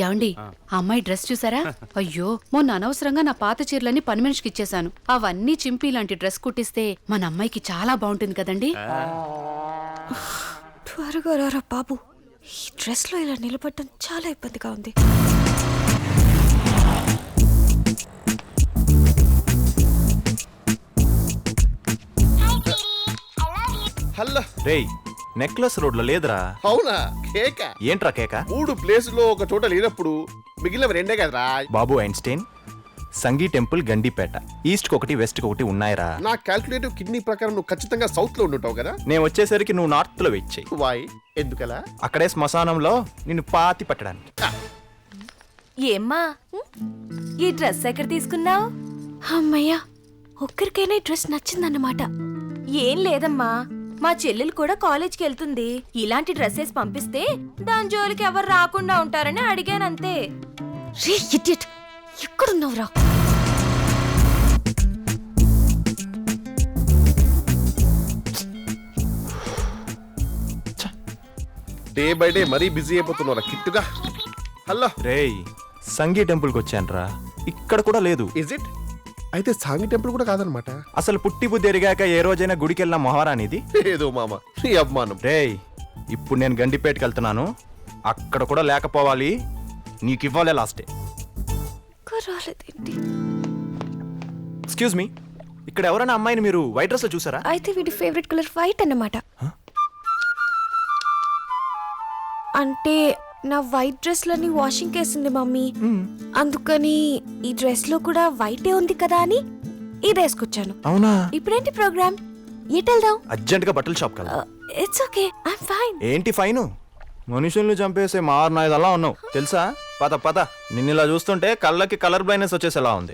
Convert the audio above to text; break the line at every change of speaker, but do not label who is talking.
యాండి ఆ అమ్మాయి డ్రెస్ చూసారా? అయ్యో, మొన్న అనవసరంగా నా పాత చీరలన్నీ పని మనిషికి ఇచ్చేసాను. అవన్నీ చింపి ఇలాంటి డ్రెస్ కుట్టిస్తే మన అమ్మాయికి చాలా బాగుంటుంది కదండి.
త్వరగా రారా బాబు, ఈ డ్రెస్ లో ఇలా నిలబడటం చాలా ఇబ్బందిగా ఉంది.
హలో
రేయ్, నెక్లెస్ రోడ్ లో లేదురా.
అవునా? కేక
ఏంట్రా కేక?
3 ప్లేసులో ఒక చోట లేనప్పుడు మిగిలినవి 2 కదరా.
బాబు ఐన్స్టైన్, సంగీ టెంపుల్ గండిపేట, ఈస్ట్ కి ఒకటి వెస్ట్ కి ఒకటి ఉన్నాయిరా.
నా క్యాల్కులేటివ్ కిడ్నీ ప్రకారం నువ్వు ఖచ్చితంగా సౌత్ లో ఉండుంటావు కదా.
నేను వచ్చేసరికి నువ్వు నార్త్ లో వెచ్చాయి.
వాయ్ ఎందుకలా?
అక్కడే శ్మశానంలో నిన్ను పాతి పట్టడానికి.
ఏమ్మా, ఈ డ్రెస్ ఎక్కడ తీసుకున్నావు?
అమ్మయ్యా, ఒక్కరికైనా ఈ డ్రెస్ నచ్చిందన్నమాట.
ఏం లేదమ్మా, మా చెల్లెలు కూడా కాలేజ్కి వెళ్తుంది. ఇలాంటి డ్రెస్సెస్ పంపిస్తే దాని జోలికి ఎవరు రాకుండా ఉంటారని అడిగానంతే.
రే ఇడియట్, ఎక్కడున్నావురా?
డే బై డే మరీ బిజీ అయిపోతున్నారా కిట్టుగా. హలో
రేయ్, సంగీ టెంపుల్ కి వచ్చానురా, ఇక్కడ కూడా లేదు.
Is it? అయితే సాంగి టెంపుల్ కూడా కాదనమాట.
అసలు పుట్టి బుద్ధి ఎరిగాక ఏ రోజైనా గుడికి వెళ్ళిన మొహరానిది?
ఏదో మామ నీ అభిమానం.
రేయ్, ఇప్పుడు నేను గండిపేటకి వెళ్తున్నాను, అక్కడ కూడా లేకపోవాలి. నీకు ఇవ్వాలే లాస్ట్ డే.
రాలేదేంటి?
ఎక్స్క్యూజ్ మీ, ఇక్కడ ఎవరైనా అమ్మాయిని మీరు వైట్ డ్రెస్ లో చూసారా?
అయితే వీడి ఫేవరెట్ కలర్ వైట్ అన్నమాట. అంటే నా వైట్ డ్రెస్ లని వాషింగ్ కేసింది మమ్మీ, అందుకని ఈ డ్రెస్ లో కూడా వైటే ఉంది కదా అని ఇది వేసుకొచ్చాను.
అవునా?
ఇప్పుడేంటి ప్రోగ్రామ్? ఎటెళ్దాం?
అర్జెంట్ గా బట్టల షాప్ కదా.
It's okay, I'm fine.
ఏంటి ఫైను? మనుషుల్ని చంపేసే మారునాయుదల్లా ఉన్నావు తెలుసా? పద పద, నిన్ను ఇలా చూస్తుంటే కళ్ళకి కలర్ బ్లైండ్నెస్ వచ్చేసేలా ఉంది.